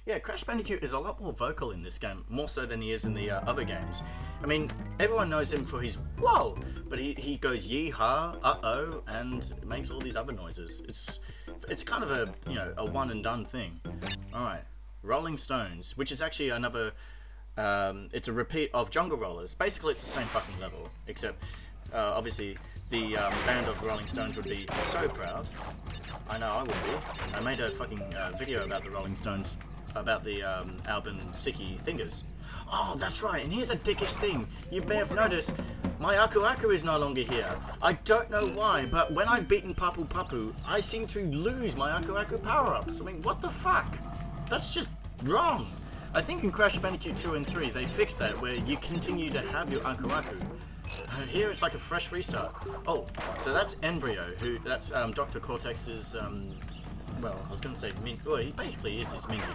Yeah, Crash Bandicoot is a lot more vocal in this game, more so than he is in the other games. I mean, everyone knows him for his whoa, but he goes yee-haw, uh-oh, and makes all these other noises. It's kind of a, you know, a one and done thing. Alright, Rolling Stones, which is actually another, it's a repeat of Jungle Rollers. Basically, it's the same fucking level, except, obviously, the band of Rolling Stones would be so proud. I know I would be. I made a fucking video about the Rolling Stones, about the album Sticky Fingers. Oh, that's right, and here's a dickish thing. You may have noticed, my Aku Aku is no longer here. I don't know why, but when I've beaten Papu Papu, I seem to lose my Aku Aku power-ups. I mean, what the fuck? That's just wrong. I think in Crash Bandicoot 2 and 3, they fixed that, where you continue to have your Aku Aku. Here it's like a fresh restart. Oh, so that's Embryo, that's Dr. Cortex's, well, I was going to say minion. Well, he basically is his minion.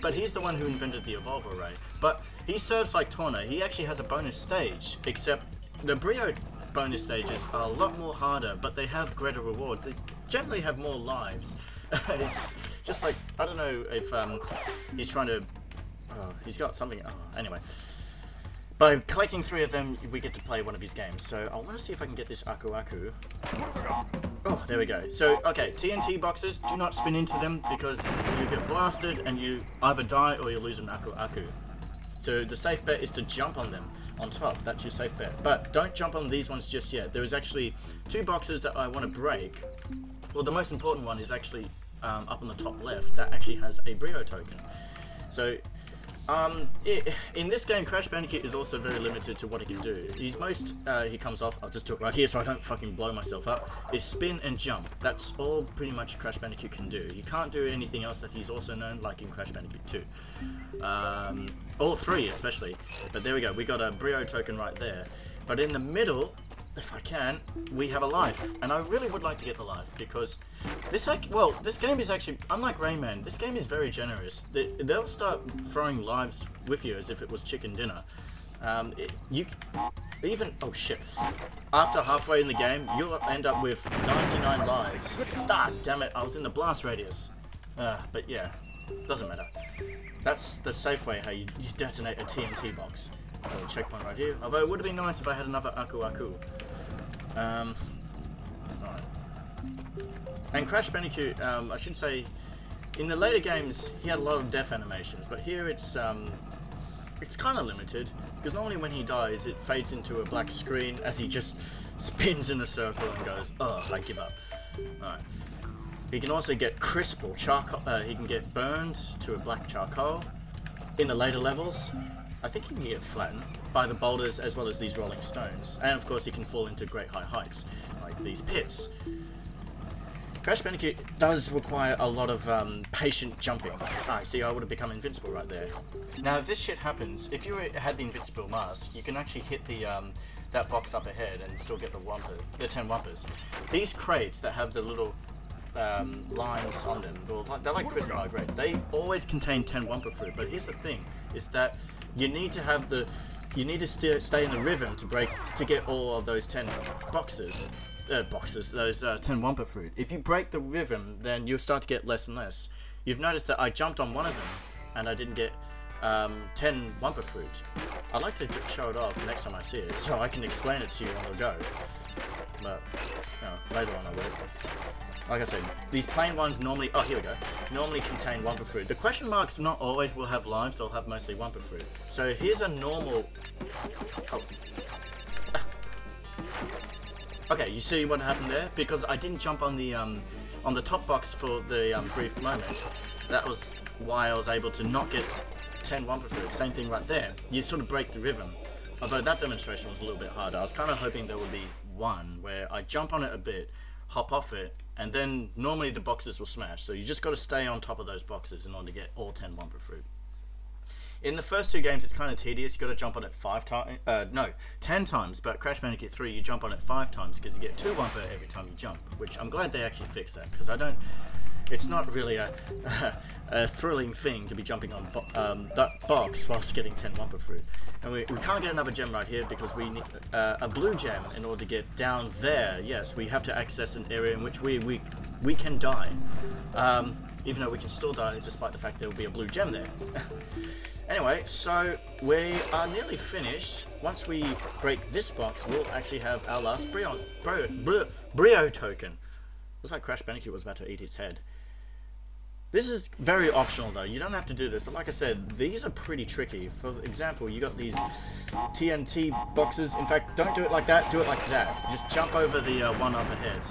But he's the one who invented the Evolve Array. But he serves like Torna. He actually has a bonus stage, except the Brio bonus stages are a lot more harder, but they have greater rewards. They generally have more lives. It's just like, I don't know if he's trying to... Oh, he's got something... Oh, anyway. By collecting 3 of them, we get to play one of his games. So I want to see if I can get this Aku Aku. Oh, there we go. So, okay, TNT boxes, do not spin into them because you get blasted and you either die or you lose an Aku Aku. So the safe bet is to jump on them on top. That's your safe bet. But don't jump on these ones just yet. There is actually 2 boxes that I want to break. Well, the most important one is actually up on the top left. That actually has a Brio token. So... in this game, Crash Bandicoot is also very limited to what he can do. He's most, he comes off, I'll just do it right here so I don't fucking blow myself up, is spin and jump. That's all pretty much Crash Bandicoot can do. You can't do anything else that he's also known, like in Crash Bandicoot 2. All 3 especially. But there we go, we got a Brio token right there. But in the middle, if I can, we have a life. And I really would like to get the life because this game is actually, unlike Rayman, this game is very generous. They'll start throwing lives with you as if it was chicken dinner. Oh shit. After halfway in the game, you'll end up with 99 lives. Ah, damn it, I was in the blast radius. But yeah, doesn't matter. That's the safe way how you detonate a TNT box. A checkpoint right here. Although it would have been nice if I had another Aku Aku. Right. And Crash Bandicoot, I should say, in the later games he had a lot of death animations, but here it's kind of limited because normally when he dies it fades into a black screen as he just spins in a circle and goes, "Ugh, I give up." Alright. He can also get crisp or charcoal. He can get burned to a black charcoal in the later levels. I think he can get flattened by the boulders as well as these rolling stones. And of course he can fall into great high heights, like these pits. Crash Bandicoot does require a lot of patient jumping. Ah, see, I would have become invincible right there. Now if this shit happens, if you had the invincible mask, you can actually hit the that box up ahead and still get the 10 Wumpas. These crates that have the little lines on them, they're like prison grades. They always contain 10 Wumpa fruit, but here's the thing, is that you need to have stay in the rhythm to get all of those 10 boxes, those 10 Wumpa fruit. If you break the rhythm, then you'll start to get less and less. You've noticed that I jumped on one of them, and I didn't get 10 Wumpa fruit. I'd like to show it off next time I see it, so I can explain it to you on the go. But, no, later on I will. Like I said, these plain ones normally, oh here we go, normally contain Wumpa fruit. The question marks not always will have lives, they'll have mostly Wumpa fruit. So here's a normal, oh. Okay, you see what happened there? Because I didn't jump on the top box for the brief moment. That was why I was able to not get 10 Wumpa fruit. Same thing right there. You sort of break the rhythm. Although that demonstration was a little bit harder. I was kind of hoping there would be one where I jump on it a bit, hop off it, and then normally the boxes will smash. So you just got to stay on top of those boxes in order to get all 10 Wumpa fruit. In the first 2 games, it's kind of tedious. You got to jump on it 10 times. But Crash Bandicoot 3, you jump on it 5 times because you get 2 Wumpa every time you jump. Which I'm glad they actually fixed that, because it's not really a thrilling thing to be jumping on that box whilst getting 10 Wumpa fruit. And we can't get another gem right here because we need a blue gem in order to get down there. Yes, we have to access an area in which we can die. even though we can still die despite the fact there will be a blue gem there. Anyway, so we are nearly finished. Once we break this box, we'll actually have our last Brio token. Looks like Crash Bandicoot was about to eat its head. This is very optional though, you don't have to do this, but like I said, these are pretty tricky. For example, you got these TNT boxes. In fact, don't do it like that, do it like that. Just jump over the one up ahead.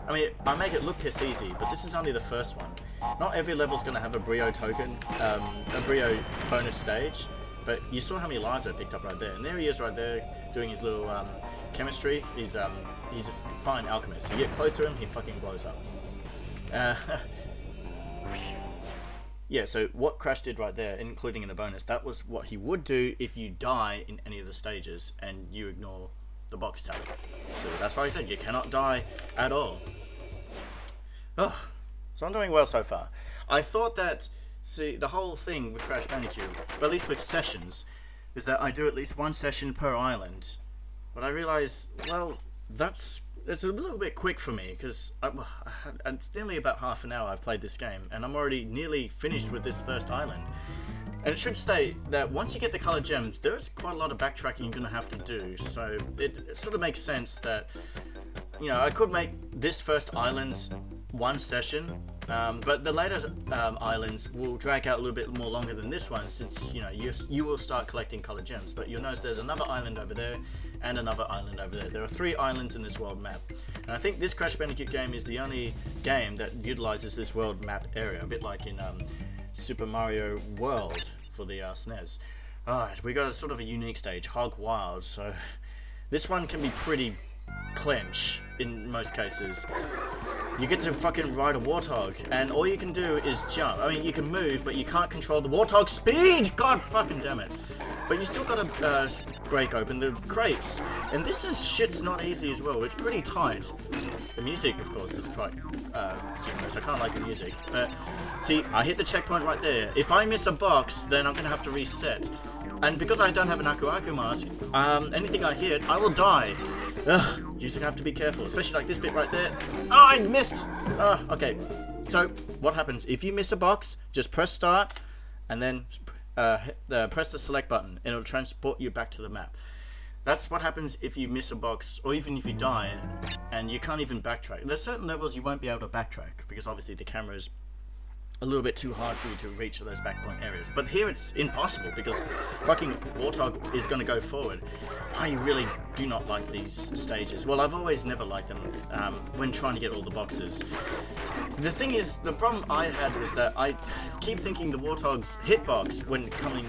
I mean, I make it look piss easy, but this is only the first one. Not every level's going to have a Brio token, a Brio bonus stage, but you saw how many lives I picked up right there. And there he is right there, doing his little chemistry. He's a fine alchemist. You get close to him, he fucking blows up. Yeah, so what Crash did right there, including in the bonus, that was what he would do if you die in any of the stages and you ignore the box tally. So that's why I said you cannot die at all. Ugh. So I'm doing well so far. I thought that, see, the whole thing with Crash Bandicoot, or at least with sessions, is that I do at least one session per island. But I realised, well, it's a little bit quick for me, because it's nearly about half an hour I've played this game, and I'm already nearly finished with this first island. And it should state that once you get the coloured gems, there's quite a lot of backtracking you're going to have to do, so it sort of makes sense that, you know, I could make this first island one session, but the later islands will drag out a little bit more longer than this one, since, you know, you will start collecting coloured gems. But you'll notice there's another island over there, and another island over there. There are 3 islands in this world map. And I think this Crash Bandicoot game is the only game that utilizes this world map area, a bit like in Super Mario World for the SNES. Alright, we got a sort of a unique stage, Hog Wild, so this one can be pretty clench in most cases. You get to fucking ride a warthog, and all you can do is jump. I mean, you can move, but you can't control the warthog's speed! God fucking damn it. But you still gotta break open the crates. And shit's not easy as well, it's pretty tight. The music, of course, is quite humorous. I can't like the music. But, see, I hit the checkpoint right there. If I miss a box, then I'm gonna have to reset. And because I don't have an Aku Aku mask, anything I hit, I will die. Ugh, you just have to be careful, especially like this bit right there. Oh, I missed! Okay. So, what happens? If you miss a box, just press start, and then press the select button, and it'll transport you back to the map. That's what happens if you miss a box, or even if you die, and you can't even backtrack. There's certain levels you won't be able to backtrack, because obviously the camera is a little bit too hard for you to reach those backpoint areas. But here it's impossible, because fucking Warthog is going to go forward. I really do not like these stages. Well, I've always never liked them when trying to get all the boxes. The thing is, the problem I had was that I keep thinking the Warthog's hitbox when coming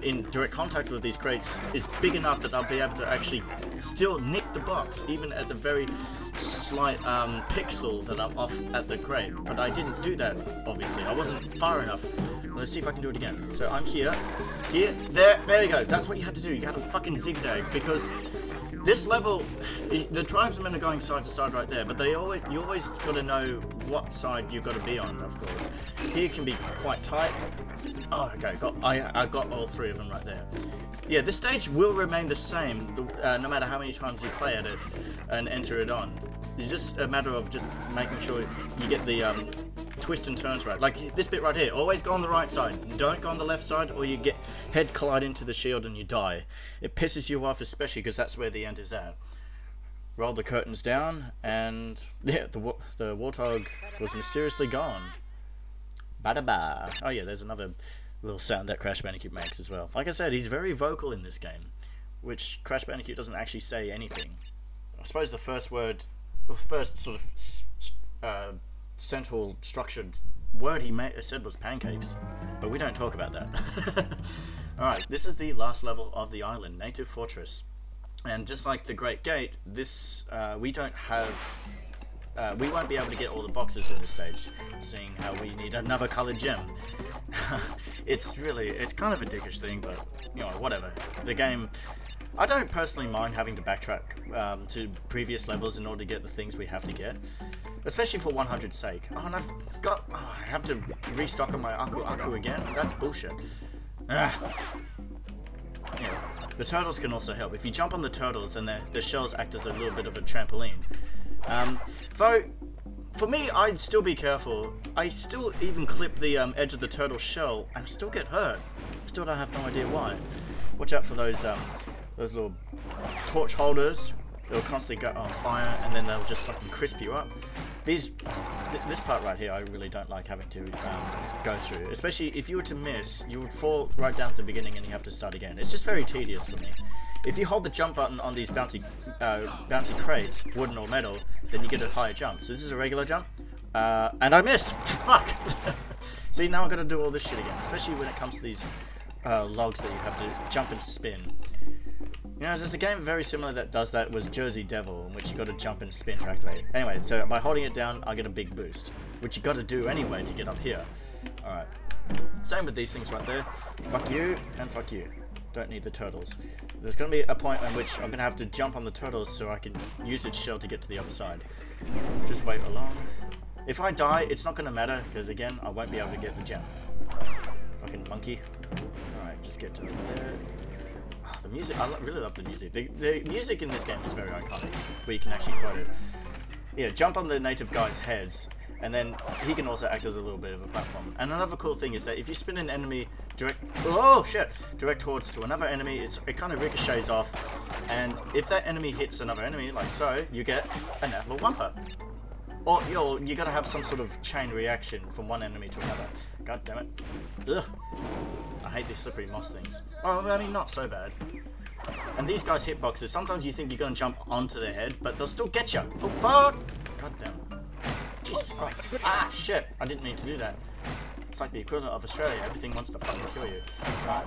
in direct contact with these crates is big enough that I'll be able to actually still nick the box, even at the very slight pixel that I'm off at the crate. But I didn't do that, obviously. I wasn't far enough. Let's see if I can do it again. So I'm here, there you go. That's what you had to do. You had to fucking zigzag, because this level, the tribesmen are going side to side right there, but you always got to know what side you've got to be on, of course. Here can be quite tight. Oh, okay, I got all 3 of them right there. Yeah, this stage will remain the same no matter how many times you play at it and enter it on. It's just a matter of just making sure you get the twist and turns right. Like this bit right here, always go on the right side. Don't go on the left side, or you get head collide into the shield and you die. It pisses you off, especially because that's where the end is at. Roll the curtains down, and yeah, the warthog was mysteriously gone. Ba-da-ba. Oh yeah, there's another little sound that Crash Bandicoot makes as well. Like I said, he's very vocal in this game, which Crash Bandicoot doesn't actually say anything. I suppose the first sort of central structured word he said was pancakes, but we don't talk about that. Alright, this is the last level of the island, Native Fortress. And just like the Great Gate, this we won't be able to get all the boxes in this stage, seeing how we need another coloured gem. It's kind of a dickish thing, but you know, whatever. The game, I don't personally mind having to backtrack to previous levels in order to get the things we have to get, especially for 100's sake. Oh, and I have to restock on my Aku Aku again? That's bullshit. Yeah. The turtles can also help. If you jump on the turtles, then the shells act as a little bit of a trampoline. Though, For me, I'd still be careful. I still even clip the edge of the turtle shell and still get hurt. Still don't have no idea why. Watch out for those little torch holders. They'll constantly go on fire and then they'll just fucking crisp you up. This part right here, I really don't like having to go through. Especially if you were to miss, you would fall right down to the beginning and you have to start again. It's just very tedious for me. If you hold the jump button on these bouncy crates, wooden or metal, then you get a higher jump. So this is a regular jump, and I missed. Fuck. See, now I've got to do all this shit again, especially when it comes to these logs that you have to jump and spin. You know, there's a game very similar that does that, was Jersey Devil, in which you got to jump and spin to activate. Anyway, so by holding it down, I get a big boost, which you got to do anyway to get up here. All right. Same with these things right there. Fuck you and fuck you. Don't need the turtles. There's going to be a point in which I'm going to have to jump on the turtles so I can use its shell to get to the other side. Just wait along. If I die, it's not going to matter, because again, I won't be able to get the gem. Fucking monkey. Alright, just get to there. Oh, the music, I really love the music. The music in this game is very iconic, where you can actually quote it. Yeah, jump on the native guys' heads, and then he can also act as a little bit of a platform. And another cool thing is that if you spin an enemy direct towards to another enemy, it kind of ricochets off, and if that enemy hits another enemy, like so, you get an apple Wumpa. Or you gotta have some sort of chain reaction from one enemy to another. God damn it. Ugh. I hate these slippery moss things. Oh, I mean, not so bad. And these guys' hitboxes, sometimes you think you're gonna jump onto their head, but they'll still get you. Oh, fuck! God damn it. Jesus Christ. Ah, shit. I didn't mean to do that. It's like the equivalent of Australia. Everything wants to fucking kill you. Right.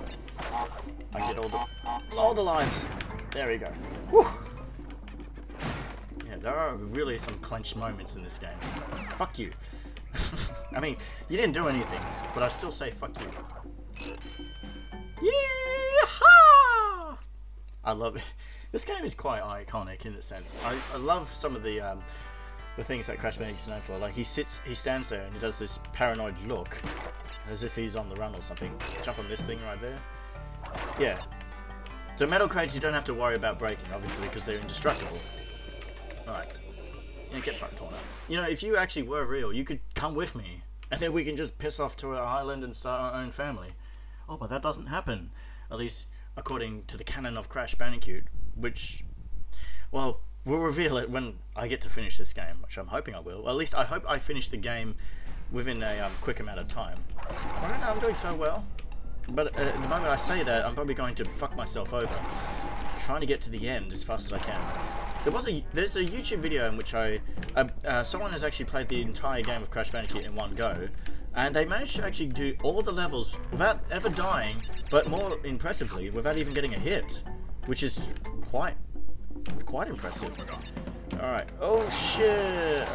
I can get all the lives. There we go. Whew. Yeah, there are really some clenched moments in this game. Fuck you. I mean, you didn't do anything, but I still say fuck you. Yeehaw! I love it. This game is quite iconic in a sense. I love some of the things that Crash Bandicoo's known for. Like he stands there and he does this paranoid look, as if he's on the run or something. Jump on this thing right there. Yeah. So metal crates you don't have to worry about breaking, obviously, because they're indestructible. Alright. Yeah, get fucked torn up. You know, if you actually were real, you could come with me, and then we can just piss off to our island and start our own family. Oh, but that doesn't happen. At least according to the canon of Crash Bandicoot, which, well, we'll reveal it when I get to finish this game, which I'm hoping I will. Well, at least I hope I finish the game within a quick amount of time. Right now I'm doing so well, but at the moment I say that, I'm probably going to fuck myself over, trying to get to the end as fast as I can. There's a YouTube video in which someone has actually played the entire game of Crash Bandicoot in one go, and they managed to actually do all the levels without ever dying, but more impressively, without even getting a hit, which is quite impressive. Alright. Oh shit!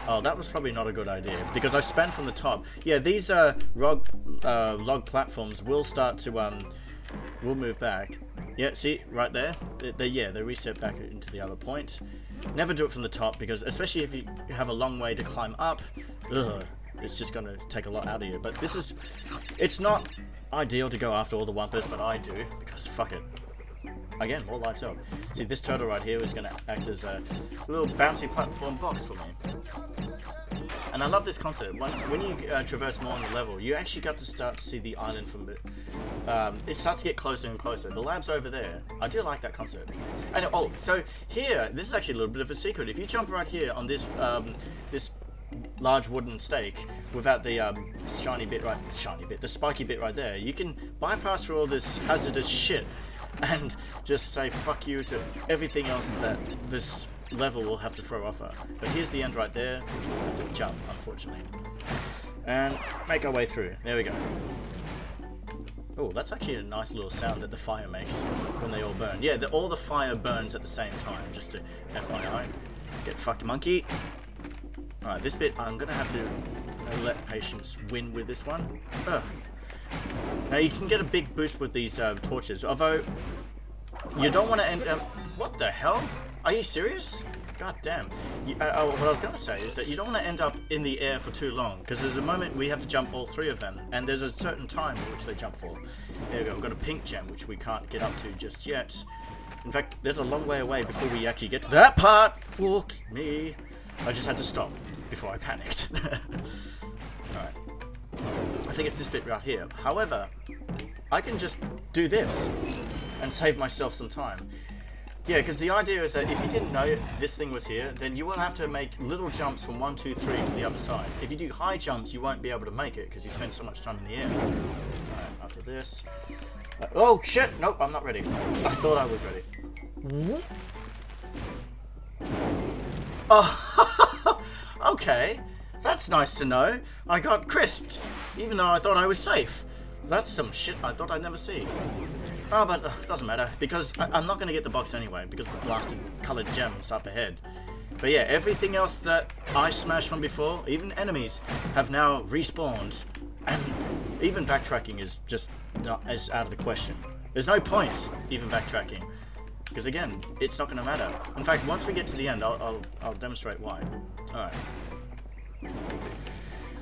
Oh, that was probably not a good idea, because I span from the top. Yeah, these log platforms will start to will move back. Yeah, see, right there? They reset back into the other point. Never do it from the top, because especially if you have a long way to climb up, it's just going to take a lot out of you. But it's not ideal to go after all the Wumpas, but I do, because fuck it. Again, more lives up. See, this turtle right here is going to act as a little bouncy platform box for me. And I love this concept. When you traverse more on the level, you actually got to start to see the island from it starts to get closer and closer. The lab's over there. I do like that concept. And so here, this is actually a little bit of a secret. If you jump right here on this this large wooden stake without the the spiky bit right there, you can bypass through all this hazardous shit and just say fuck you to everything else that this level will have to throw off her. But here's the end right there, which we'll have to jump, unfortunately. And make our way through. There we go. Oh, that's actually a nice little sound that the fire makes when they all burn. Yeah, all the fire burns at the same time, just to FYI. Get fucked, monkey. Alright, this bit I'm gonna have to let patience win with this one. Ugh. Now you can get a big boost with these torches, although you don't want to end up... What the hell? Are you serious? God damn. What I was going to say is that you don't want to end up in the air for too long, because there's a moment we have to jump all three of them, and there's a certain time in which they jump for. There we go, we've got a pink gem, which we can't get up to just yet. In fact, there's a long way away before we actually get to that part. Fuck me. I just had to stop. before I panicked. Alright. I think it's this bit right here. However, I can just do this and save myself some time. Yeah, because the idea is that if you didn't know this thing was here, then you will have to make little jumps from 1, 2, 3 to the other side. If you do high jumps, you won't be able to make it because you spend so much time in the air. Alright, after this... oh, shit! Nope, I'm not ready. I thought I was ready. Oh, okay. That's nice to know. I got crisped, even though I thought I was safe. That's some shit I thought I'd never see. Oh, but it doesn't matter, because I'm not going to get the box anyway, because the blasted coloured gems up ahead. But yeah, everything else that I smashed from before, even enemies, have now respawned. And even backtracking is just not as out of the question. There's no point even backtracking, because again, it's not going to matter. In fact, once we get to the end, I'll demonstrate why. Alright.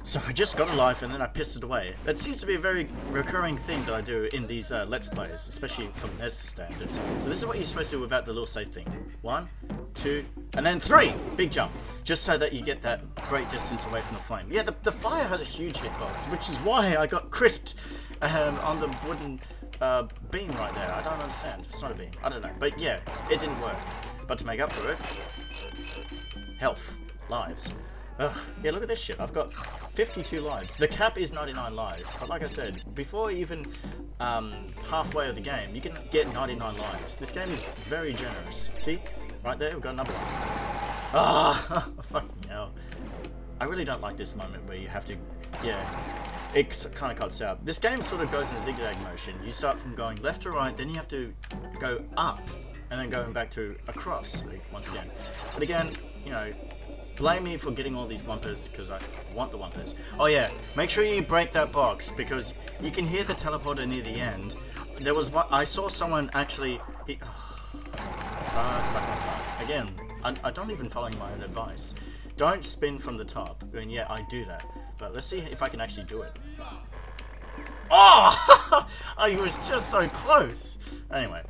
So I just got a life and then I pissed it away. That seems to be a very recurring thing that I do in these Let's Plays, especially from NES standards. So this is what you're supposed to do without the little save thing. 1, 2, and then 3! Big jump. Just so that you get that great distance away from the flame. Yeah, the fire has a huge hitbox, which is why I got crisped on the wooden beam right there. I don't understand. It's not a beam. I don't know. But yeah, it didn't work. But to make up for it, health, lives. Ugh, yeah, look at this shit. I've got 52 lives. The cap is 99 lives. But like I said, before even halfway of the game, you can get 99 lives. This game is very generous. See? Right there, we've got another one. Ah, fucking hell. I really don't like this moment where you have to... yeah, it kind of cuts out. This game sort of goes in a zigzag motion. You start from going left to right, then you have to go up, and then going back to across, once again. But again, you know... blame me for getting all these Wumpas, because I want the Wumpas. Oh yeah, make sure you break that box, because you can hear the teleporter near the end. There was one, I saw someone actually... again, I don't even follow my own advice. Don't spin from the top. I mean, yeah, I do that. But let's see if I can actually do it. Oh! I was just so close. Anyway.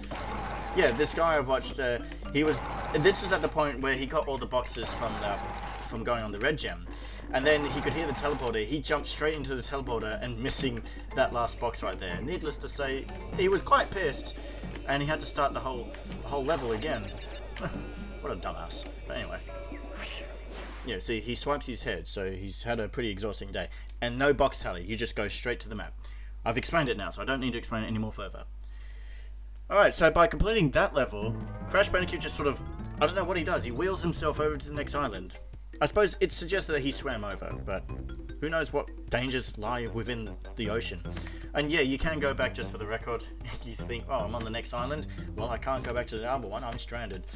Yeah, this guy I've watched, this was at the point where he got all the boxes from going on the red gem. And then he could hear the teleporter. He jumped straight into the teleporter and missing that last box right there. Needless to say, he was quite pissed. And he had to start the whole level again. What a dumbass. But anyway. Yeah, see, he swipes his head, so he's had a pretty exhausting day. And no box tally, you just go straight to the map. I've explained it now, so I don't need to explain it any more further. Alright, so by completing that level, Crash Bandicoot just sort of, I don't know what he does, he wheels himself over to the next island. I suppose it suggests that he swam over, but who knows what dangers lie within the ocean. And yeah, you can go back just for the record. You think, oh, I'm on the next island? Well, I can't go back to the other one, I'm stranded.